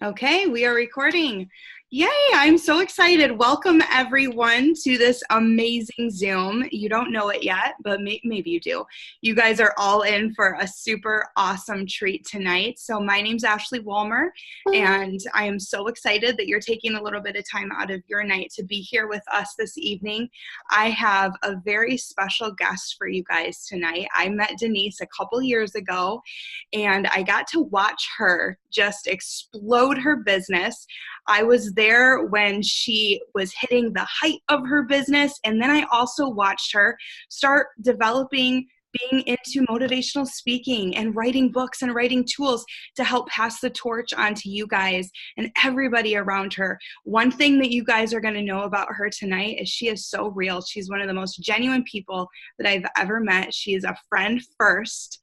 Okay, we are recording. Yay, I'm so excited. Welcome everyone to this amazing Zoom. You don't know it yet, but maybe you do. You guys are all in for a super awesome treat tonight. So my name's Ashley Walmer, and I am so excited that you're taking a little bit of time out of your night to be here with us this evening. I have a very special guest for you guys tonight. I met Denise a couple years ago, and I got to watch her just explode her business. I was there when she was hitting the height of her business, and then I also watched her start developing being into motivational speaking and writing books and writing tools to help pass the torch on to you guys and everybody around her. One thing that you guys are going to know about her tonight is she is so real. She's one of the most genuine people that I've ever met. She is a friend first,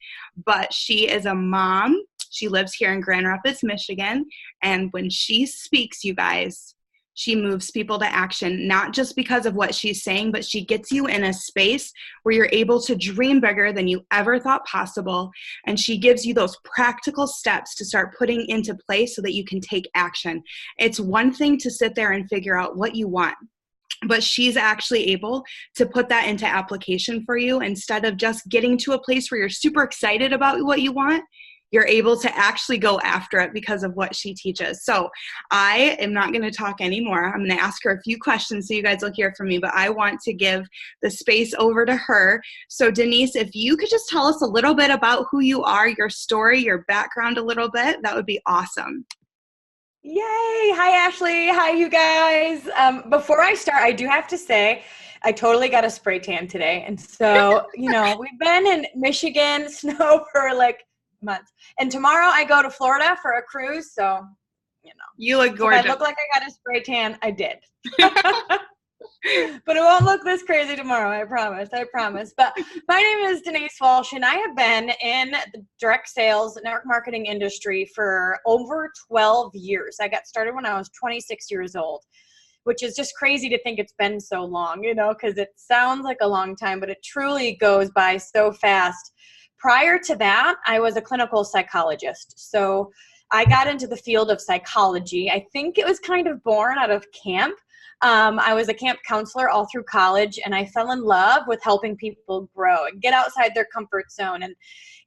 but she is a mom. She lives here in Grand Rapids, Michigan, and when she speaks, you guys, she moves people to action, not just because of what she's saying, but she gets you in a space where you're able to dream bigger than you ever thought possible, and she gives you those practical steps to start putting into place so that you can take action. It's one thing to sit there and figure out what you want, but she's actually able to put that into application for you. Instead of just getting to a place where you're super excited about what you want, you're able to actually go after it because of what she teaches. So I am not going to talk anymore. I'm going to ask her a few questions so you guys will hear from me, but I want to give the space over to her. So Denise, if you could just tell us a little bit about who you are, your story, your background a little bit, that would be awesome. Yay! Hi, Ashley. Hi, you guys. Before I start, I do have to say, I totally got a spray tan today. And so, we've been in Michigan snow for like months. And tomorrow I go to Florida for a cruise. So, You look gorgeous. If I look like I got a spray tan, I did. But it won't look this crazy tomorrow. I promise. But my name is Denise Walsh, and I have been in the direct sales network marketing industry for over 12 years. I got started when I was 26 years old, which is just crazy to think it's been so long, because it sounds like a long time, but it truly goes by so fast. Prior to that, I was a clinical psychologist. So I got into the field of psychology. I think it was kind of born out of camp. I was a camp counselor all through college, and I fell in love with helping people grow and get outside their comfort zone. And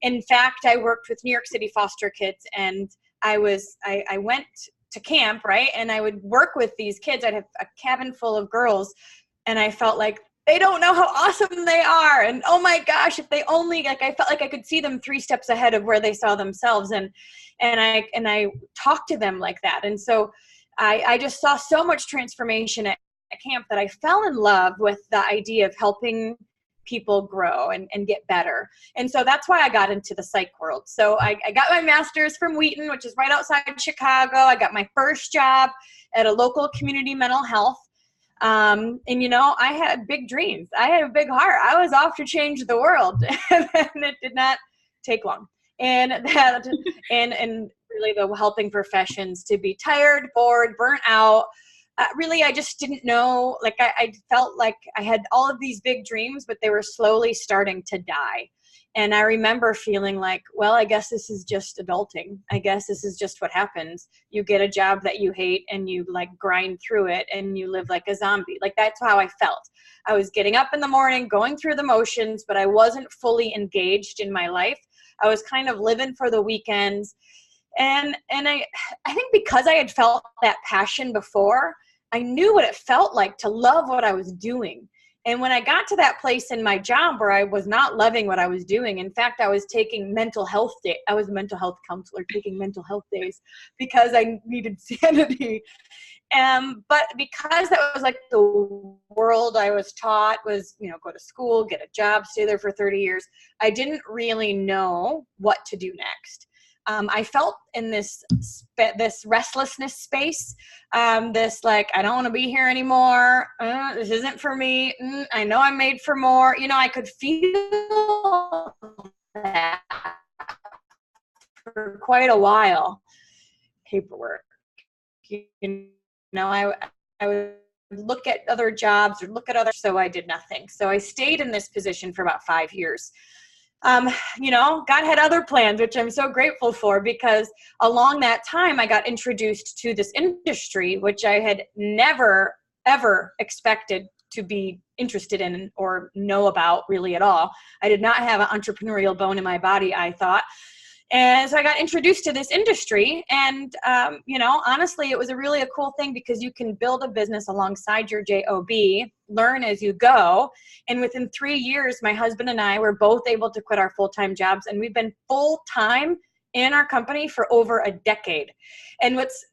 in fact, I worked with New York City foster kids, and I went to camp, right? And I would work with these kids. I'd have a cabin full of girls, and I felt like they don't know how awesome they are. And oh my gosh, if they only, I felt like I could see them 3 steps ahead of where they saw themselves. And I talked to them like that. And so I just saw so much transformation at camp that I fell in love with the idea of helping people grow and get better. And so that's why I got into the psych world. So I got my master's from Wheaton, which is right outside Chicago. I got my first job at a local community mental health. I had big dreams. I had a big heart. I was off to change the world, and it did not take long. And really the helping professions to be tired, bored, burnt out. Really, I just didn't know, I felt like I had all of these big dreams, but they were slowly starting to die. And I remember feeling like, well, I guess this is just adulting. I guess this is just what happens. You get a job that you hate and you grind through it and you live like a zombie. That's how I felt. I was getting up in the morning, going through the motions, but I wasn't fully engaged in my life. I was kind of living for the weekends. And I think because I had felt that passion before, I knew what it felt like to love what I was doing. And when I got to that place in my job where I was not loving what I was doing, in fact, I was taking mental health days. I was a mental health counselor taking mental health days because I needed sanity. But because that was the world I was taught was, go to school, get a job, stay there for 30 years, I didn't really know what to do next. I felt in this restlessness space, I don't want to be here anymore. This isn't for me. I know I'm made for more. I could feel that for quite a while. Paperwork. I would look at other jobs or look at other, so I did nothing. So I stayed in this position for about 5 years. God had other plans, which I'm so grateful for, because along that time I got introduced to this industry, which I had never, ever expected to be interested in or know about really at all. I did not have an entrepreneurial bone in my body, I thought. And so I got introduced to this industry, and, honestly, it was really a cool thing, because you can build a business alongside your job, learn as you go. And within 3 years, my husband and I were both able to quit our full-time jobs, and we've been full-time in our company for over a decade. And what's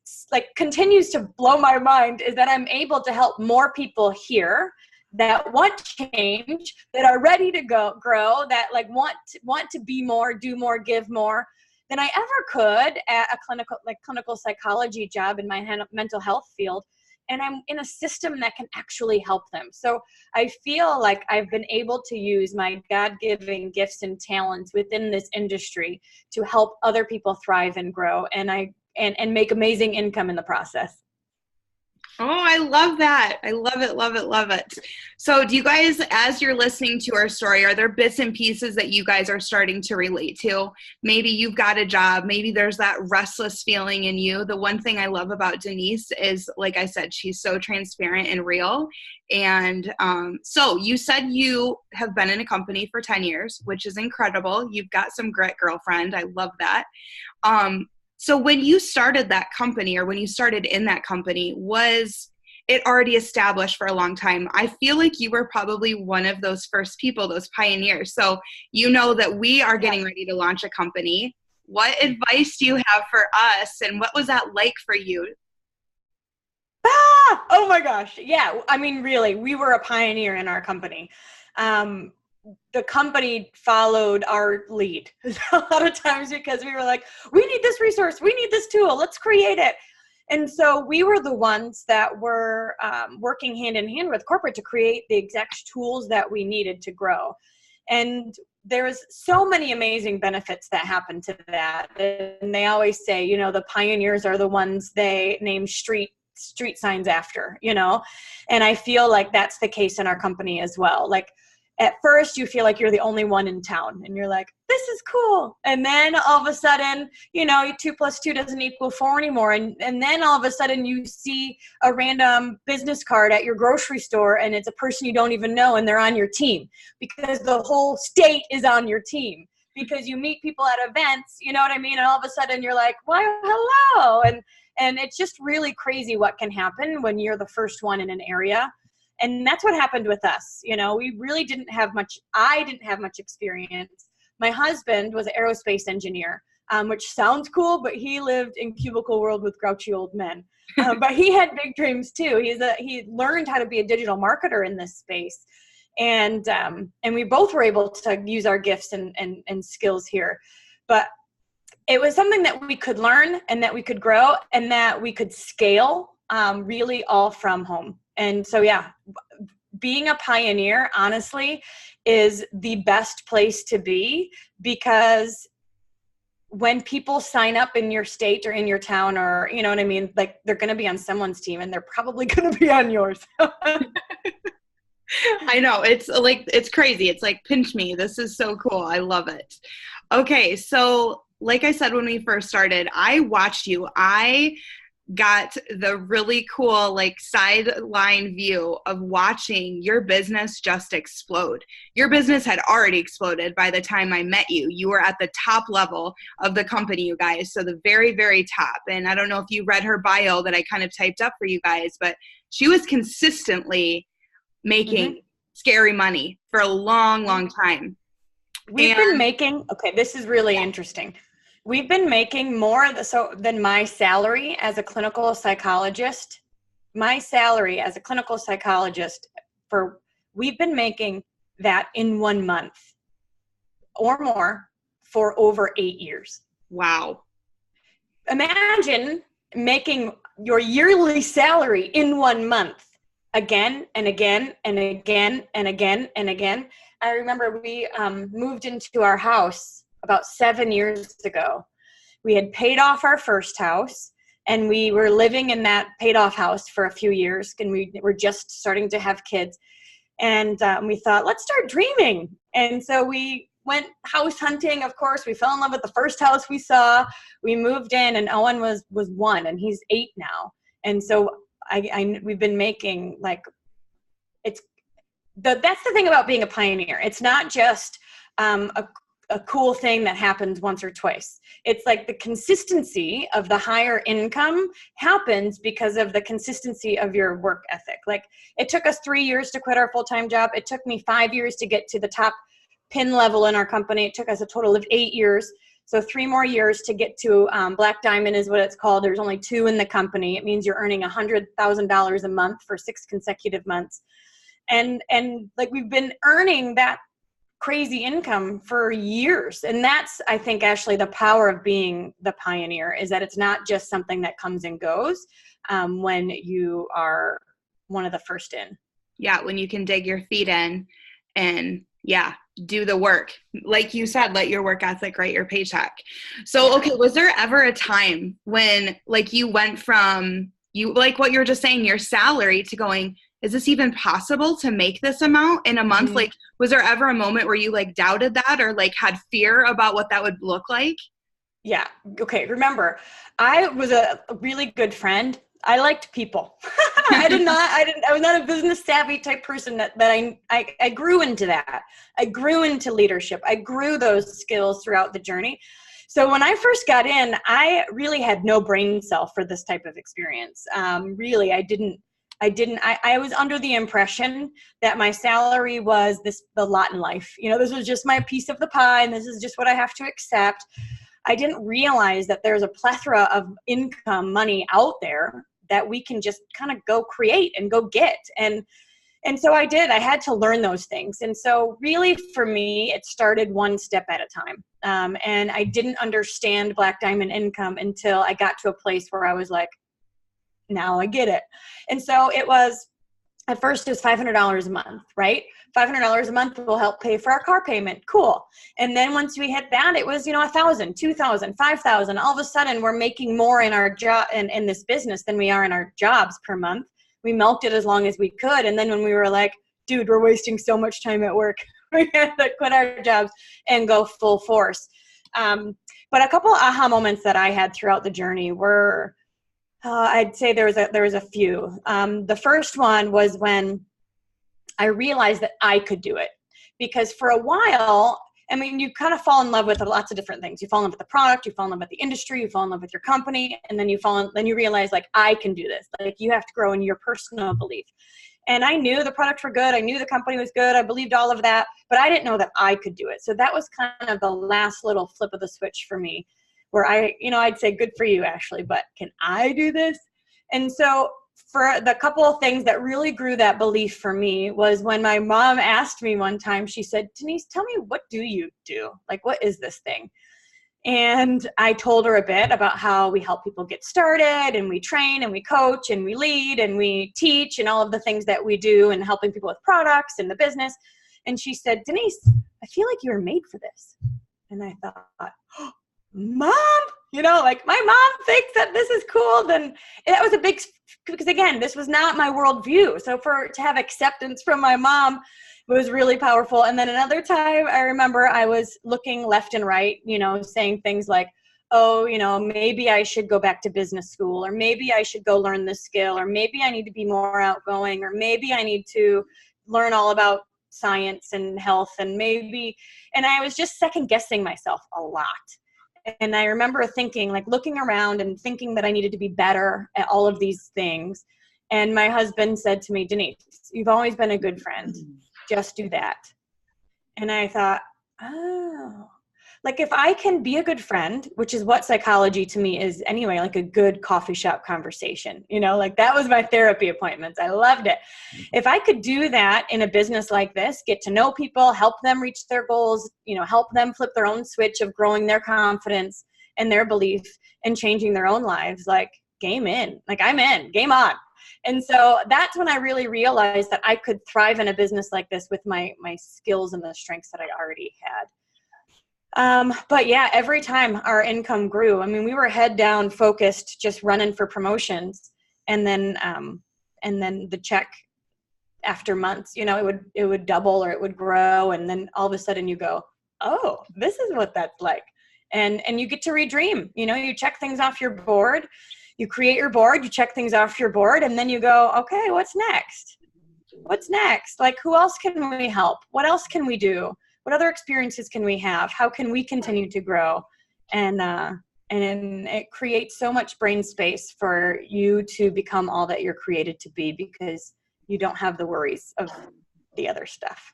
continues to blow my mind is that I'm able to help more people here that want change, that are ready to grow, that want to be more, do more, give more than I ever could at a clinical psychology job in my mental health field. And I'm in a system that can actually help them. So I feel like I've been able to use my God-given gifts and talents within this industry to help other people thrive and grow, and make amazing income in the process. Oh, I love that. I love it, love it, love it. So do you guys, as you're listening to our story, are there bits and pieces that you guys are starting to relate to? Maybe you've got a job. Maybe there's that restless feeling in you. The one thing I love about Denise is, like I said, she's so transparent and real. And so you said you have been in a company for 10 years, which is incredible. You've got some grit, girlfriend. I love that. So when you started that company, or when you started in that company, was it already established for a long time? I feel like you were probably one of those first people, those pioneers. So you know that we are getting ready to launch a company. What advice do you have for us, and what was that like for you? Oh my gosh. Yeah. I mean, really, we were a pioneer in our company. The company followed our lead a lot of times, because we were like, we need this resource, we need this tool, let's create it. And so we were the ones that were working hand in hand with corporate to create the exact tools that we needed to grow. And there was so many amazing benefits that happened to that. And they always say, the pioneers are the ones they name street signs after, and I feel like that's the case in our company as well. Like, at first you feel like you're the only one in town, and you're like, this is cool. And then all of a sudden, 2 + 2 doesn't equal 4 anymore. And then all of a sudden you see a random business card at your grocery store, and it's a person you don't even know, and they're on your team, because the whole state is on your team, because you meet people at events, you know what I mean? And all of a sudden you're like, why, hello. And it's just really crazy what can happen when you're the first one in an area. And that's what happened with us. We really didn't have much. I didn't have much experience. My husband was an aerospace engineer, which sounds cool, but he lived in cubicle world with grouchy old men. But he had big dreams too. He learned how to be a digital marketer in this space. And we both were able to use our gifts and skills here. But it was something that we could learn, and that we could grow, and that we could scale, really all from home. And so, being a pioneer, honestly, is the best place to be, because when people sign up in your state or in your town, or, you know what I mean, like, they're going to be on someone's team, and they're probably going to be on yours. I know. It's crazy. It's like, pinch me. This is so cool. I love it. Okay. So like I said, when we first started, I watched you. I got the really cool sideline view of watching your business just explode. Your business had already exploded by the time I met you. You were at the top level of the company, you guys. So the very, very top. And I don't know if you read her bio that I kind of typed up for you guys, but she was consistently making scary money for a long, long time. We've been making, this is really interesting. We've been making more than my salary as a clinical psychologist. My salary as a clinical psychologist, we've been making that in 1 month or more for over 8 years. Wow. Imagine making your yearly salary in 1 month, again and again and again and again and again. I remember we moved into our house about 7 years ago. We had paid off our first house, and we were living in that paid off house for a few years, and we were just starting to have kids. And we thought, let's start dreaming. And so we went house hunting. Of course, we fell in love with the first house we saw. We moved in, and Owen was 1 and he's 8 now. And so we've been making like, that's the thing about being a pioneer. It's not just a cool thing that happens once or twice. It's like the consistency of the higher income happens because of the consistency of your work ethic. Like, it took us 3 years to quit our full-time job. It took me 5 years to get to the top pin level in our company. It took us a total of 8 years. So 3 more years to get to Black Diamond is what it's called. There's only 2 in the company. It means you're earning $100,000 a month for 6 consecutive months. And like, we've been earning that crazy income for years. And that's, I think, Ashley, the power of being the pioneer, is that it's not just something that comes and goes when you are one of the first in. Yeah, when you can dig your feet in and do the work. Like you said, let your work ethic write your paycheck. So, okay, was there ever a time when like you went from like what you were just saying, your salary, to going, is this even possible to make this amount in a month? Mm-hmm. Like, was there ever a moment where you like doubted that or like had fear about what that would look like? Yeah. Okay. Remember, I was a really good friend. I liked people. I was not a business savvy type person that I grew into that. I grew into leadership. I grew those skills throughout the journey. So when I first got in, I really had no brain cell for this type of experience. Really, I was under the impression that my salary was the lot in life. You know, this was just my piece of the pie, and this is just what I have to accept. I didn't realize that there's a plethora of income money out there that we can just kind of go create and go get. And so I did. I had to learn those things. And so really for me, it started one step at a time. And I didn't understand Black Diamond income until I got to a place where I was like, now I get it. And so it was, at first it was $500 a month, right? $500 a month will help pay for our car payment. Cool. And then once we hit that, it was, $1,000, $2,000, $5,000. All of a sudden we're making more in our job in this business than we are in our jobs per month. We milked it as long as we could. And then when we were like, dude, we're wasting so much time at work, we had to quit our jobs and go full force. But a couple aha moments that I had throughout the journey were, I'd say there was a few. The first one was when I realized that I could do it, because for a while, I mean, you kind of fall in love with lots of different things. You fall in love with the product, you fall in love with the industry, you fall in love with your company, and then you realize like, I can do this. Like, you have to grow in your personal belief. And I knew the products were good. I knew the company was good. I believed all of that, but I didn't know that I could do it. So that was kind of the last little flip of the switch for me, where I'd say, good for you, Ashley, but can I do this? And so for the couple of things that really grew that belief for me was when my mom asked me one time, she said, Denise, tell me, what do you do? Like, what is this thing? And I told her a bit about how we help people get started, and we train and we coach and we lead and we teach and all of the things that we do and helping people with products and the business. And she said, Denise, I feel like you were made for this. And I thought, oh, Mom, like my mom thinks that this is cool. Then that was a big, because again, this was not my worldview. So to have acceptance from my mom was really powerful. And then another time I remember I was looking left and right, saying things like, oh, maybe I should go back to business school, or maybe I should go learn this skill, or maybe I need to be more outgoing, or maybe I need to learn all about science and health, and I was just second guessing myself a lot. And I remember thinking, like, looking around and thinking that I needed to be better at all of these things. And my husband said to me, Denise, you've always been a good friend. Just do that. And I thought, oh, like, if I can be a good friend, which is what psychology to me is anyway, like a good coffee shop conversation, like that was my therapy appointments. I loved it. If I could do that in a business like this, get to know people, help them reach their goals, help them flip their own switch of growing their confidence and their belief and changing their own lives, like, game in, like, I'm in, game on. And so that's when I really realized that I could thrive in a business like this with my skills and the strengths that I already had. But yeah, every time our income grew, I mean, we were head down focused, just running for promotions. And then the check after months, it would double or it would grow. And then all of a sudden you go, oh, this is what that's like. And you get to redream. You check things off your board. You create your board, you check things off your board, and then you go, okay, what's next? What's next? Like, who else can we help? What else can we do? What other experiences can we have? How can we continue to grow? And it creates so much brain space for you to become all that you're created to be, because you don't have the worries of the other stuff.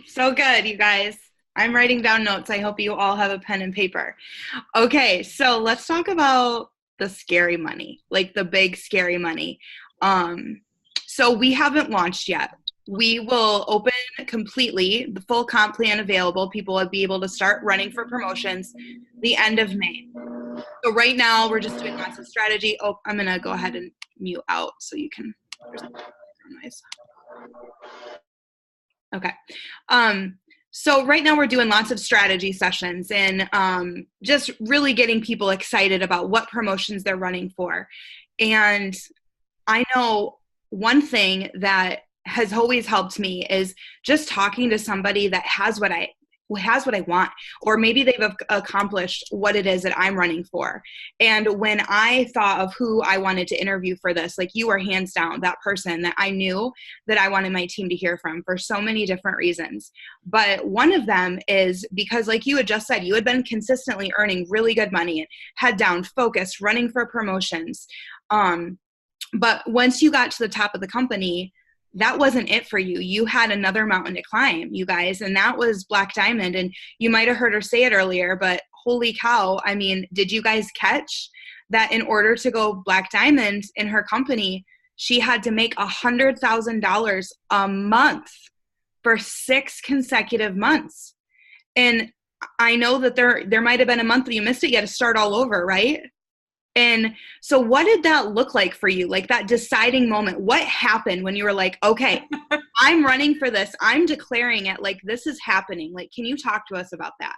So good, you guys. I'm writing down notes. I hope you all have a pen and paper. Okay, so let's talk about the scary money, like the big scary money. So we haven't launched yet. We will open completely, the full comp plan available. People will be able to start running for promotions the end of May. So right now we're just doing lots of strategy. Oh, I'm going to go ahead and mute out so you can, there's noise. Okay. So right now we're doing lots of strategy sessions and just really getting people excited about what promotions they're running for. And I know one thing that has always helped me is just talking to somebody that has what I want, or maybe they've accomplished what it is that I'm running for. And when I thought of who I wanted to interview for this, like, you were hands down that person that I knew that I wanted my team to hear from for so many different reasons. But one of them is because, like you had just said, you had been consistently earning really good money and head down, focused, running for promotions. But once you got to the top of the company, that wasn't it for you. You had another mountain to climb, you guys, and that was Black Diamond. And you might have heard her say it earlier, but holy cow, I mean, did you guys catch that in order to go Black Diamond in her company, she had to make $100,000 a month for 6 consecutive months? And I know that there might have been a month that you missed it. You had to start all over, right? And so what did that look like for you? Like, that deciding moment, what happened when you were like, okay, I'm running for this. I'm declaring it. Like, this is happening. Like, can you talk to us about that?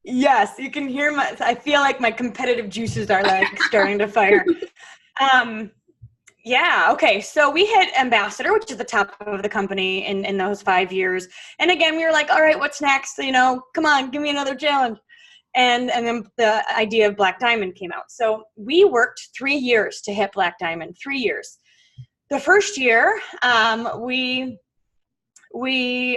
Yes, you can hear I feel like my competitive juices are like starting to fire. Yeah. Okay. So we hit ambassador, which is the top of the company in those 5 years. And again, we were like, all right, what's next? Come on, give me another challenge. And then the idea of Black Diamond came out. So we worked 3 years to hit Black Diamond, 3 years. The first year, we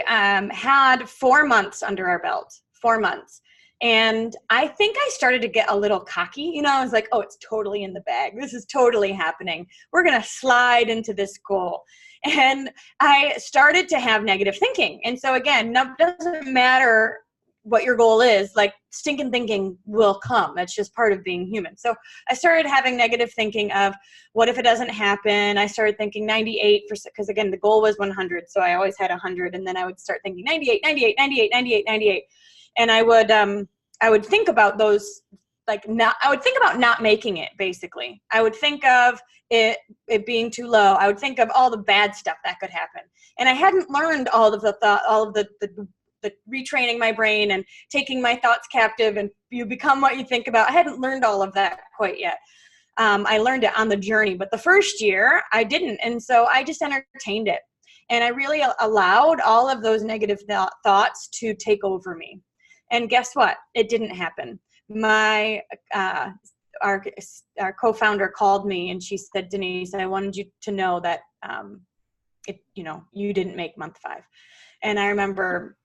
had 4 months under our belt, 4 months. And I think I started to get a little cocky. I was like, oh, it's totally in the bag. This is totally happening. We're going to slide into this goal. And I started to have negative thinking. And so again, it doesn't matter what your goal is, like, stinking thinking will come. That's just part of being human. So I started having negative thinking of, what if it doesn't happen? I started thinking 98 because again, the goal was 100. So I always had 100. And then I would start thinking 98, 98, 98, 98, 98. And I would think about those, I would think about not making it, basically. I would think of it being too low. I would think of all the bad stuff that could happen. And I hadn't learned all of the retraining my brain and taking my thoughts captive, and you become what you think about. I hadn't learned all of that quite yet. I learned it on the journey, but the first year I didn't. And so I just entertained it. And I really allowed all of those negative thoughts to take over me. And guess what? It didn't happen. Our co-founder called me and she said, Denise, I wanted you to know that, you didn't make month 5. And I remember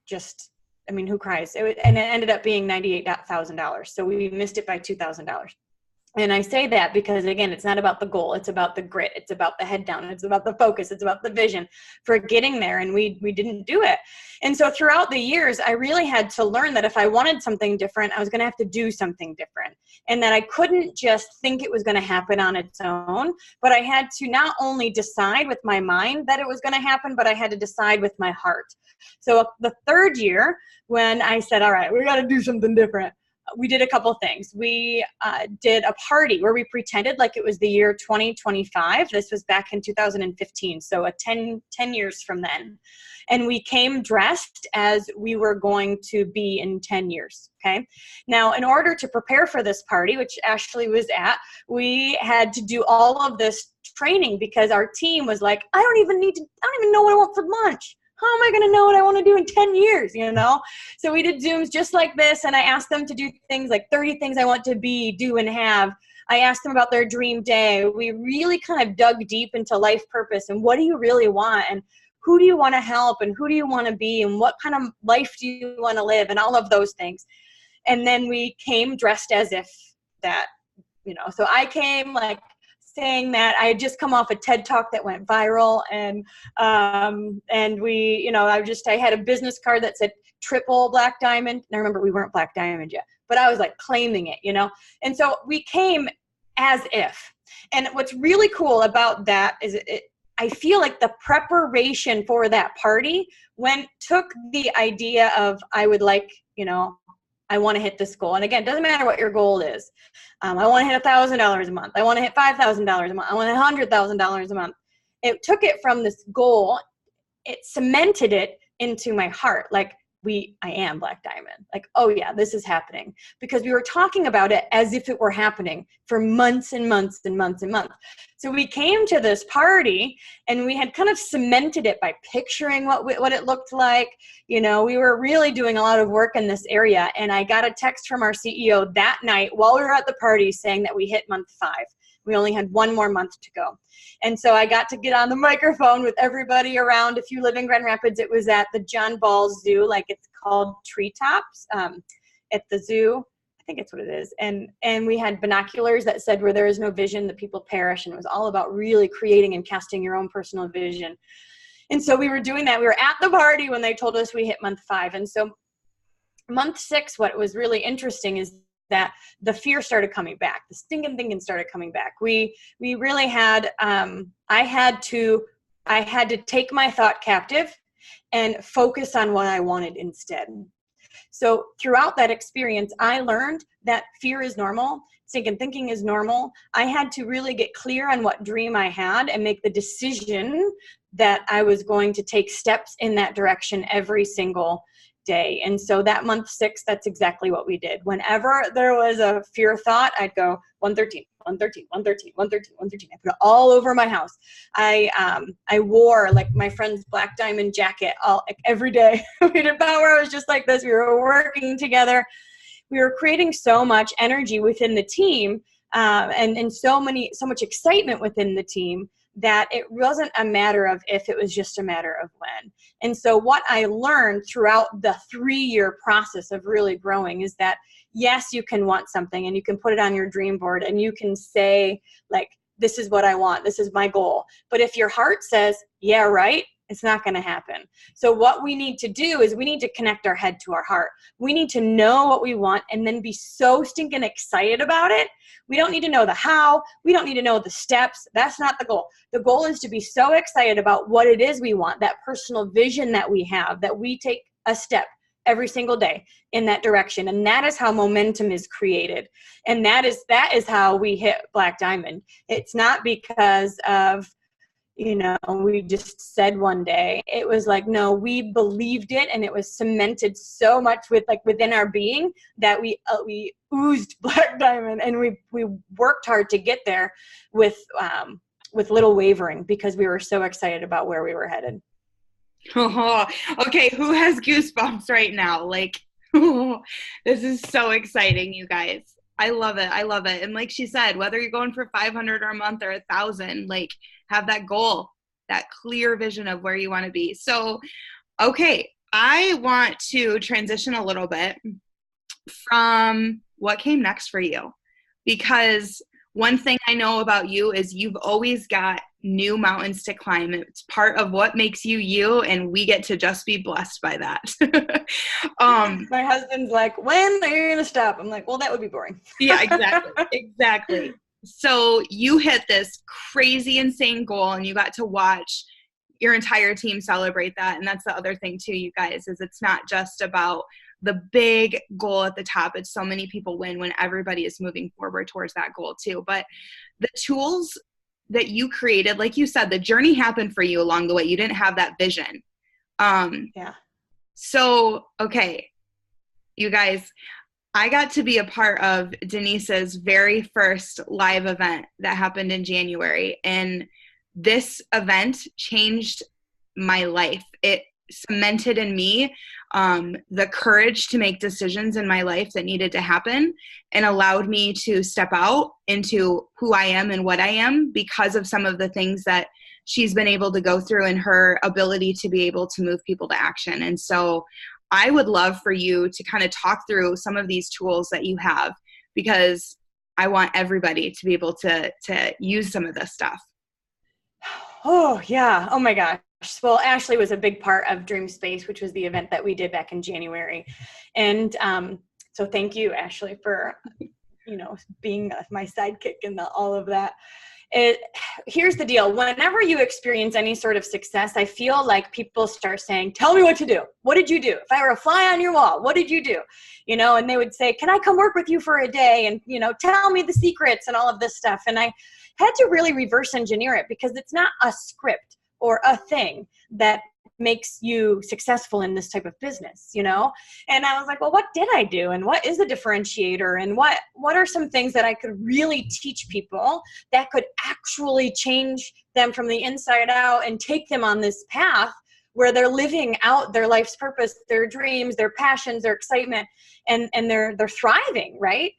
who cries? And it ended up being $98,000. So we missed it by $2,000. And I say that because, again, it's not about the goal. It's about the grit. It's about the head down. It's about the focus. It's about the vision for getting there. And we didn't do it. And so throughout the years, I really had to learn that if I wanted something different, I was going to have to do something different. And that I couldn't just think it was going to happen on its own, but I had to not only decide with my mind that it was going to happen, but I had to decide with my heart. So the third year, when I said, all right, we got to do something different, we did a couple things. We did a party where we pretended like it was the year 2025. This was back in 2015, so 10 years from then. And we came dressed as we were going to be in 10 years, okay? Now, in order to prepare for this party, which Ashley was at, we had to do all of this training because our team was like, I don't even know what I want for lunch. how am I going to know what I want to do in 10 years, So we did Zooms just like this, and I asked them to do things like 30 things I want to be, do, and have. I asked them about their dream day. We really kind of dug deep into life purpose and what do you really want, and who do you want to help, and who do you want to be, and what kind of life do you want to live, and all of those things. And then we came dressed as if that, so I came like saying that I had just come off a TED Talk that went viral, and we, I had a business card that said triple Black Diamond. And I remember we weren't Black Diamond yet, but I was like claiming it, And so we came as if. And what's really cool about that is I feel like the preparation for that party took the idea of I would like, I want to hit this goal. And again, it doesn't matter what your goal is. I want to hit $1,000 a month. I want to hit $5,000 a month. I want to hit $100,000 a month. It took it from this goal. It cemented it into my heart. Like I am Black Diamond. Like, oh yeah, this is happening, because we were talking about it as if it were happening for months and months and months and months. So we came to this party and we had kind of cemented it by picturing what it looked like. We were really doing a lot of work in this area. And I got a text from our CEO that night while we were at the party saying that we hit month 5. We only had 1 more month to go. And so I got to get on the microphone with everybody around. If you live in Grand Rapids, it was at the John Ball Zoo, like it's called Treetops at the zoo. I think it's what it is. And we had binoculars that said, where there is no vision, the people perish. And it was all about really creating and casting your own personal vision. And so we were doing that. We were at the party when they told us we hit month 5. And so month 6, what was really interesting is that the fear started coming back. The stinking thinking started coming back. We really had, I had to take my thought captive and focus on what I wanted instead. So throughout that experience, I learned that fear is normal. Stinking thinking is normal. I had to really get clear on what dream I had and make the decision that I was going to take steps in that direction every single day. And so that month 6, that's exactly what we did. Whenever there was a fear thought, I'd go 113, 113, 113, 113, 113. I put it all over my house. I wore like my friend's Black Diamond jacket every day. We did Power Hours just like this. We were working together. We were creating so much energy within the team, and so much excitement within the team, that it wasn't a matter of if, it was just a matter of when. And so what I learned throughout the 3-year process of really growing is that, yes, you can want something and you can put it on your dream board and you can say, like, this is what I want, this is my goal. But if your heart says, yeah, right, it's not going to happen. So what we need to do is we need to connect our head to our heart. We need to know what we want and then be so stinking excited about it. We don't need to know the how. We don't need to know the steps. That's not the goal. The goal is to be so excited about what it is we want, that personal vision that we have, that we take a step every single day in that direction. And that is how momentum is created. And that is how we hit Black Diamond. It's not because of, we just said one day. It was like, no, we believed it, and it was cemented so much within our being that we oozed Black Diamond, and we worked hard to get there with little wavering, because we were so excited about where we were headed. Oh, okay, who has goosebumps right now? Like, this is so exciting, you guys. I love it. I love it. And like she said, whether you're going for 500 or a month or 1,000, like, have that goal, that clear vision of where you want to be. So, okay, I want to transition a little bit from what came next for you, because one thing I know about you is you've always got new mountains to climb. It's part of what makes you you, and we get to just be blessed by that. My husband's like, when are you going to stop? I'm like, well, that would be boring. Yeah, exactly. Exactly. So you hit this crazy, insane goal, and you got to watch your entire team celebrate that. And that's the other thing too, you guys, is it's not just about the big goal at the top. It's so many people win when everybody is moving forward towards that goal too. But the tools that you created, like you said, the journey happened for you along the way. You didn't have that vision. Yeah. So, okay, you guys, I got to be a part of Denise's very first live event that happened in January. And this event changed my life. It cemented in me the courage to make decisions in my life that needed to happen, and allowed me to step out into who I am and what I am because of some of the things that she's been able to go through and her ability to be able to move people to action. And so I would love for you to kind of talk through some of these tools that you have, because I want everybody to be able to use some of this stuff. Oh, yeah. Oh, my gosh. Well, Ashley was a big part of Dream Space, which was the event that we did back in January. And so thank you, Ashley, for, being my sidekick in all of that. Here's the deal. Whenever you experience any sort of success, I feel like people start saying, tell me what to do. What did you do? If I were a fly on your wall, what did you do? And they would say, can I come work with you for a day? And, tell me the secrets and all of this stuff. And I had to really reverse engineer it, because it's not a script or a thing that makes you successful in this type of business, And I was like, well, what did I do? And what is a differentiator? And what are some things that I could really teach people that could actually change them from the inside out and take them on this path where they're living out their life's purpose, their dreams, their passions, their excitement, and they're thriving, right?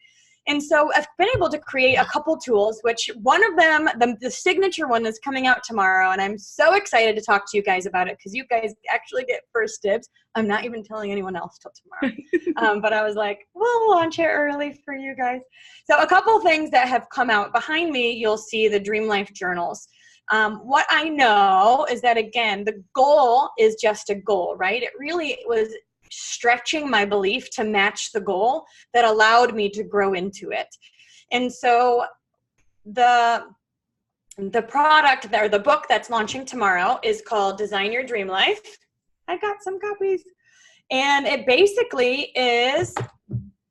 And so I've been able to create a couple tools, which one of them, the signature one, is coming out tomorrow. And I'm so excited to talk to you guys about it, because you guys actually get first dibs. I'm not even telling anyone else till tomorrow. But I was like, we'll launch it early for you guys. So a couple things that have come out. Behind me, you'll see the Dream Life journals. What I know is that, again, the goal is just a goal, right? It really was stretching my belief to match the goal that allowed me to grow into it. And so the product there, the book that's launching tomorrow, is called Design Your Dream Life. I got some copies. And it basically is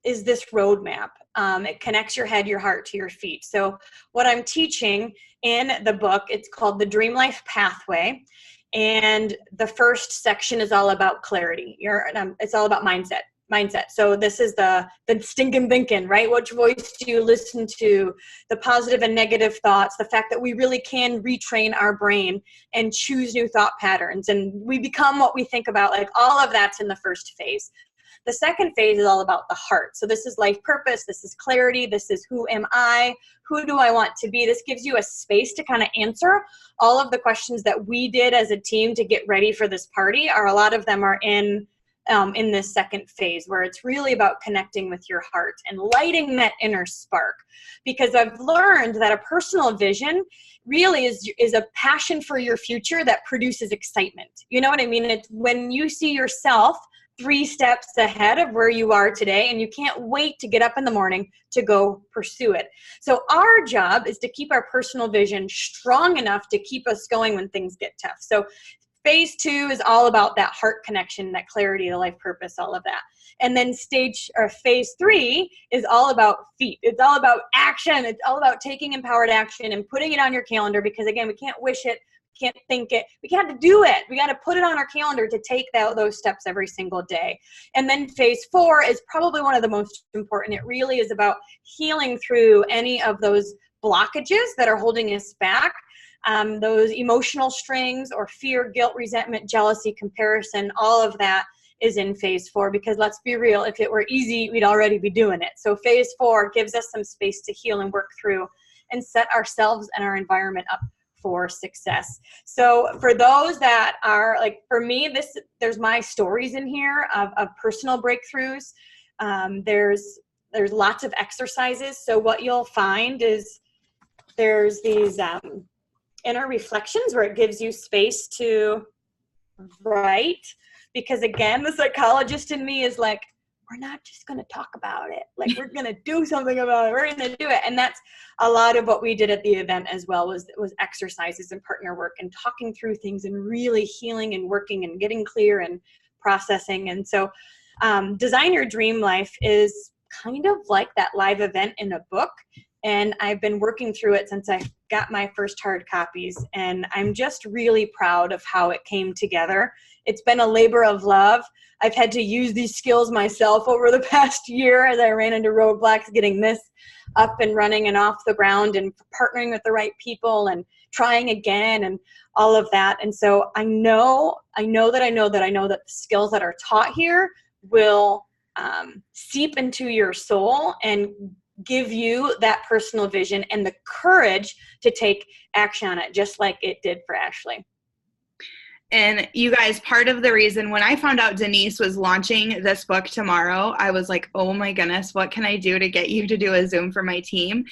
this roadmap. It connects your head, your heart to your feet. So what I'm teaching in the book, it's called the Dream Life Pathway. And the first section is all about clarity. It's all about mindset. So this is the stinking thinking, right? Which voice do you listen to? The positive and negative thoughts, the fact that we really can retrain our brain and choose new thought patterns. And we become what we think about. Like, all of that's in the first phase. The second phase is all about the heart. So this is life purpose. This is clarity. This is who am I? Who do I want to be? This gives you a space to kind of answer all of the questions that we did as a team to get ready for this party. A lot of them are in this second phase, where it's really about connecting with your heart and lighting that inner spark. Because I've learned that a personal vision really is a passion for your future that produces excitement. You know what I mean? It's when you see yourself 3 steps ahead of where you are today, and you can't wait to get up in the morning to go pursue it. So our job is to keep our personal vision strong enough to keep us going when things get tough. So phase 2 is all about that heart connection, that clarity, the life purpose, all of that. And then phase 3 is all about feet. It's all about action. It's all about taking empowered action and putting it on your calendar, because, again, we can't wish it, can't think it. We got to do it. We got to put it on our calendar to take those steps every single day. And then phase 4 is probably one of the most important. It really is about healing through any of those blockages that are holding us back, those emotional strings or fear, guilt, resentment, jealousy, comparison, all of that is in phase 4, because let's be real, if it were easy, we'd already be doing it. So phase 4 gives us some space to heal and work through and set ourselves and our environment up for success. So for those that are like, for me, there's my stories in here of personal breakthroughs. There's lots of exercises. So what you'll find is there's these inner reflections where it gives you space to write, because, again, the psychologist in me is like, we're not just going to talk about it. Like, we're going to do something about it. We're going to do it. And that's a lot of what we did at the event as well, was exercises and partner work and talking through things and really healing and working and getting clear and processing. And so Design Your Dream Life is kind of like that live event in a book. And I've been working through it since I got my first hard copies. And I'm just really proud of how it came together. It's been a labor of love. I've had to use these skills myself over the past year as I ran into roadblocks getting this up and running and off the ground and partnering with the right people and trying again and all of that. And so I know that the skills that are taught here will seep into your soul and give you that personal vision and the courage to take action on it, just like it did for Ashley. And you guys, part of the reason when I found out Denise was launching this book tomorrow, I was like, oh my goodness, what can I do to get you to do a Zoom for my team?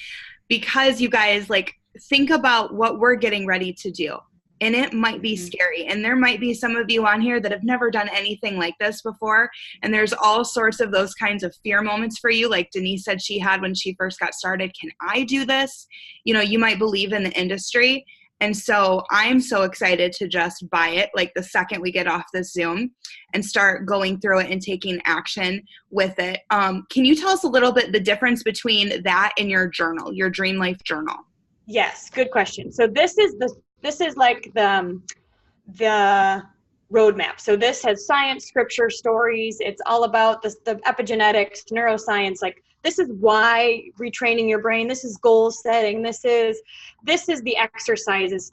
Because you guys, like, think about what we're getting ready to do. And it might be scary. And there might be some of you on here that have never done anything like this before. And there's all sorts of those kinds of fear moments for you. Like Denise said she had when she first got started. Can I do this? You know, you might believe in the industry. And so I'm so excited to just buy it like the second we get off this Zoom and start going through it and taking action with it. Can you tell us a little bit the difference between that and your journal, your Dream Life journal? Yes, good question. So this is like the roadmap. So this has science, scripture, stories. It's all about the epigenetics, neuroscience. Like, this is why retraining your brain. This is goal setting. This is the exercises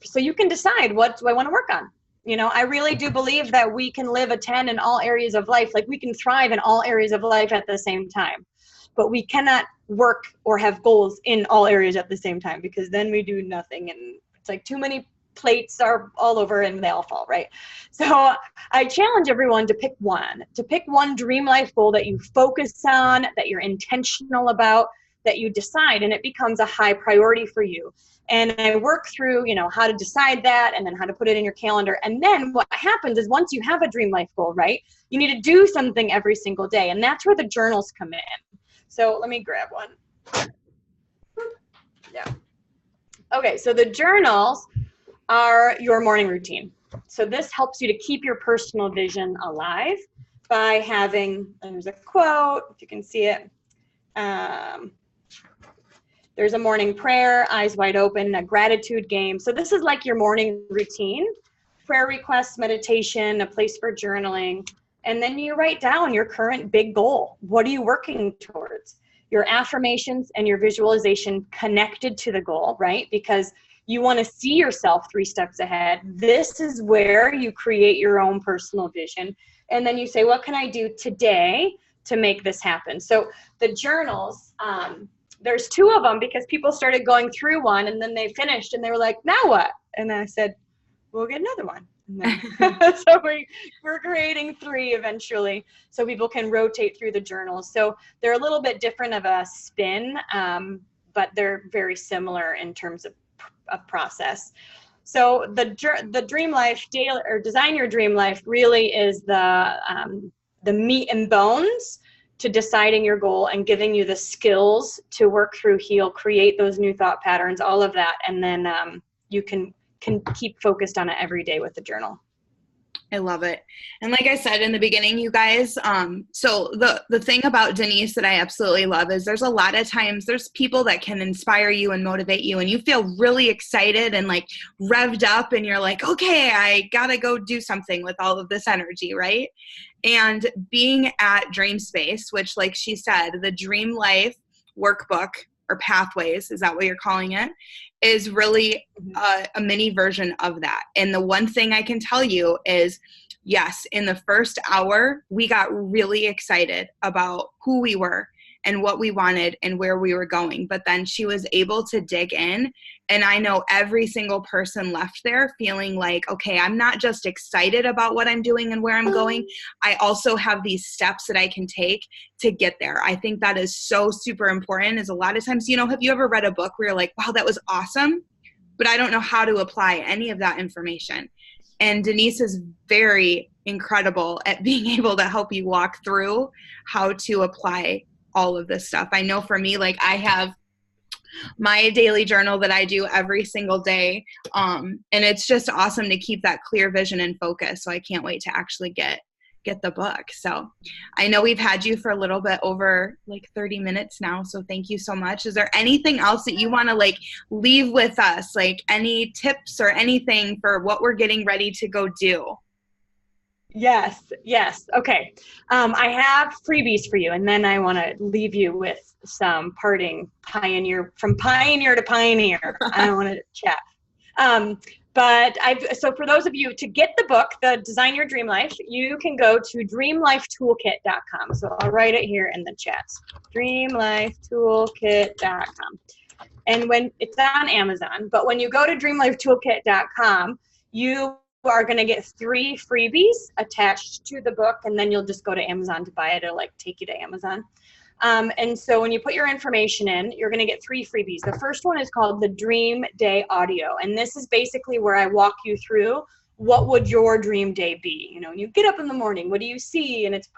so you can decide, what do I want to work on? You know, I really do believe that we can live a 10 in all areas of life. Like, we can thrive in all areas of life at the same time, but we cannot work or have goals in all areas at the same time, because then we do nothing, and it's like too many plates are all over and they all fall, right? So I challenge everyone to pick one Dream Life goal that you focus on, that you're intentional about, that you decide, and it becomes a high priority for you. And I work through, you know, how to decide that, and then how to put it in your calendar. And then what happens is, once you have a Dream Life goal, right, you need to do something every single day. And that's where the journals come in. So let me grab one. Yeah. Okay, so the journals are your morning routine. So this helps you to keep your personal vision alive by having, and there's a quote, if you can see it. There's a morning prayer, eyes wide open, a gratitude game. So this is like your morning routine, prayer requests, meditation, a place for journaling. And then you write down your current big goal. What are you working towards? Your affirmations and your visualization connected to the goal, right? Because you want to see yourself 3 steps ahead. This is where you create your own personal vision. And then you say, what can I do today to make this happen? So the journals, there's 2 of them, because people started going through one and then they finished and they were like, now what? And I said, we'll get another one. So we're creating 3 eventually, so people can rotate through the journals. So they're a little bit different of a spin, but they're very similar in terms of process. So the Dream Life daily, or Design Your Dream Life, really is the meat and bones to deciding your goal and giving you the skills to work through, heal, create those new thought patterns, all of that, and then you can keep focused on it every day with the journal. I love it. And like I said in the beginning, you guys, so the thing about Denise that I absolutely love is there's a lot of times there's people that can inspire you and motivate you, and you feel really excited and like revved up, and you're like, okay, I gotta go do something with all of this energy, right? And being at Dream Space, which, like she said, the Dream Life workbook, or pathways, is that what you're calling it, is really a mini version of that. And the one thing I can tell you is, yes, in the first hour, we got really excited about who we were and what we wanted and where we were going. But then she was able to dig in. And I know every single person left there feeling like, okay, I'm not just excited about what I'm doing and where I'm going. I also have these steps that I can take to get there. I think that is so super important. Is a lot of times, you know, have you ever read a book where you're like, wow, that was awesome, but I don't know how to apply any of that information? And Denise is very incredible at being able to help you walk through how to apply all of this stuff. I know for me, like, I have my daily journal that I do every single day. And it's just awesome to keep that clear vision and focus. So I can't wait to actually get the book. So I know we've had you for a little bit over like 30 minutes now. So thank you so much. Is there anything else that you want to like leave with us? Like any tips or anything for what we're getting ready to go do? Yes, yes. Okay. I have freebies for you, and then I want to leave you with some parting from pioneer to pioneer. I want to chat. Um, so for those of you to get the book, the Design Your Dream Life, you can go to dreamlifetoolkit.com. So I'll write it here in the chats. Dreamlifetoolkit.com. And when it's on Amazon, but when you go to dreamlifetoolkit.com, you are going to get 3 freebies attached to the book, and then you'll just go to Amazon to buy it. It'll like take you to Amazon. And so when you put your information in, you're going to get 3 freebies. The first one is called the Dream Day Audio. And this is basically where I walk you through what would your dream day be. You know, you get up in the morning, what do you see? And it's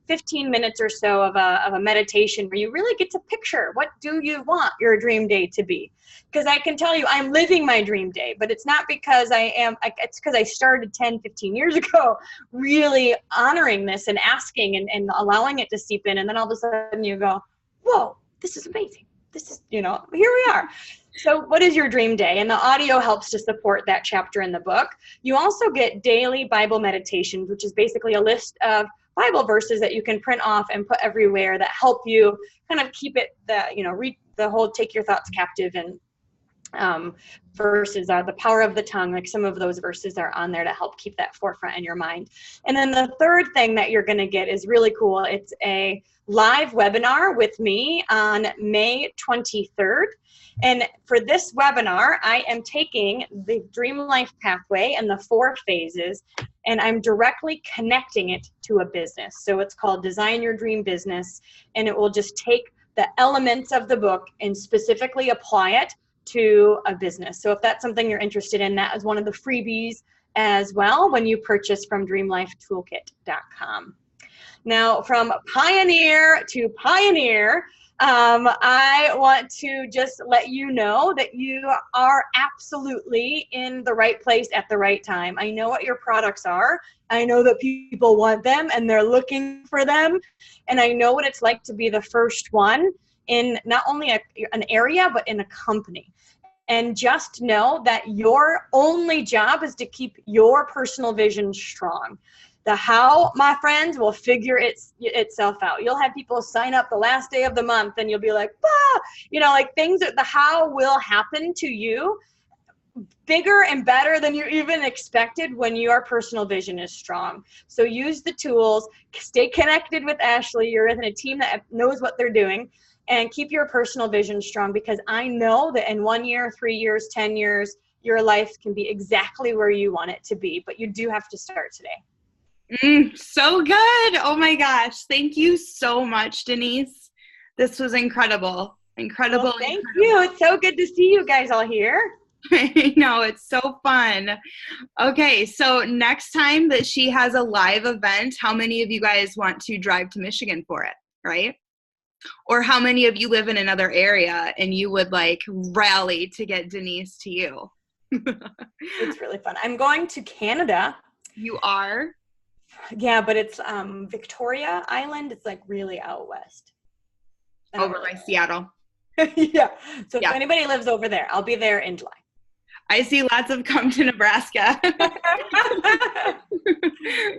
15 minutes or so of a meditation where you really get to picture what do you want your dream day to be. Because I can tell you I'm living my dream day, but it's not because it's because I started 10, 15 years ago really honoring this and asking and allowing it to seep in. And then all of a sudden you go, whoa, this is amazing. This is, here we are. So what is your dream day? And the audio helps to support that chapter in the book. You also get daily Bible meditations, which is basically a list of Bible verses that you can print off and put everywhere that help you kind of keep it, read the whole take your thoughts captive, and verses are the power of the tongue. Like some of those verses are on there to help keep that forefront in your mind. And then the third thing that you're going to get is really cool. It's a live webinar with me on May 23rd. And for this webinar, I am taking the Dream Life Pathway and the 4 phases, and I'm directly connecting it to a business. So it's called Design Your Dream Business, and it will just take the elements of the book and specifically apply it to a business. So if that's something you're interested in, that is one of the freebies as well when you purchase from dreamlifetoolkit.com. Now, from pioneer to pioneer, I want to just let you know that you are absolutely in the right place at the right time. I know what your products are. I know that people want them and they're looking for them. And I know what it's like to be the first one in not only an area, but in a company. And just know that your only job is to keep your personal vision strong. The how, my friends, will figure itself out. You'll have people sign up the last day of the month and you'll be like, things that the how will happen to you bigger and better than you even expected when your personal vision is strong. So use the tools, stay connected with Ashley. You're in a team that knows what they're doing, and keep your personal vision strong, because I know that in 1 year, 3 years, 10 years, your life can be exactly where you want it to be, but you do have to start today. So good. Oh my gosh. Thank you so much, Denise. This was incredible. Incredible. Well, thank you. It's so good to see you guys all here. I know, it's so fun. Okay, so next time that she has a live event, how many of you guys want to drive to Michigan for it, right? Or how many of you live in another area and you would rally to get Denise to you? It's really fun. I'm going to Canada. You are? Yeah, but it's Victoria Island. It's really out west. Over by Seattle. Yeah. So if anybody lives over there, I'll be there in July. I see lots of come to Nebraska.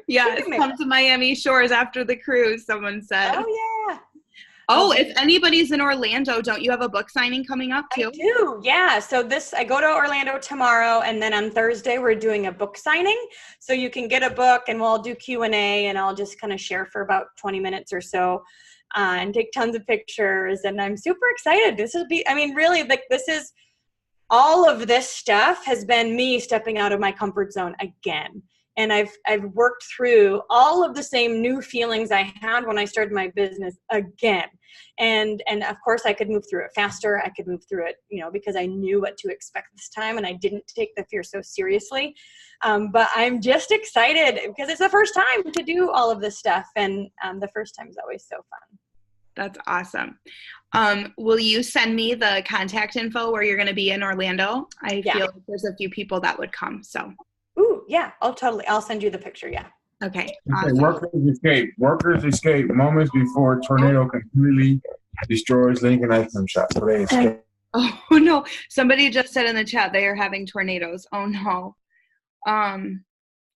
Yes, come to Miami Shores after the cruise, someone said. Oh, yeah. Oh, if anybody's in Orlando, don't you have a book signing coming up too? I do, yeah. So I go to Orlando tomorrow, and then on Thursday we're doing a book signing. So you can get a book, and we'll do Q&A, and I'll just kind of share for about 20 minutes or so, and take tons of pictures. And I'm super excited. All of this stuff has been me stepping out of my comfort zone again. And I've worked through all of the same new feelings I had when I started my business again. And of course I could move through it faster. I could move through it, because I knew what to expect this time, and I didn't take the fear so seriously. But I'm just excited because it's the first time to do all of this stuff. And the first time is always so fun. That's awesome. Will you send me the contact info where you're going to be in Orlando? I feel like there's a few people that would come, so. Ooh, yeah. Oh, totally. I'll send you the picture. Yeah. Okay. Awesome. Workers escape moments before tornado completely destroys Lincoln ice cream shop. So they escape. Oh no! Somebody just said in the chat they are having tornadoes. Oh no.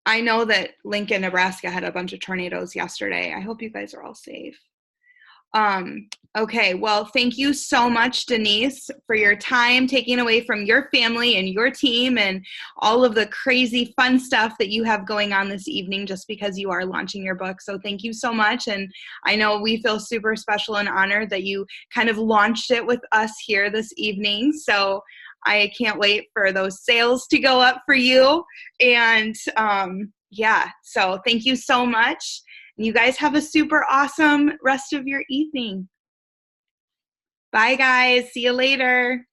I know that Lincoln, Nebraska had a bunch of tornadoes yesterday. I hope you guys are all safe. Okay, well, thank you so much, Denise, for your time taking away from your family and your team and all of the crazy fun stuff that you have going on this evening just because you are launching your book. So thank you so much. And I know we feel super special and honored that you kind of launched it with us here this evening. So I can't wait for those sales to go up for you. And yeah, so thank you so much. You guys have a super awesome rest of your evening. Bye, guys. See you later.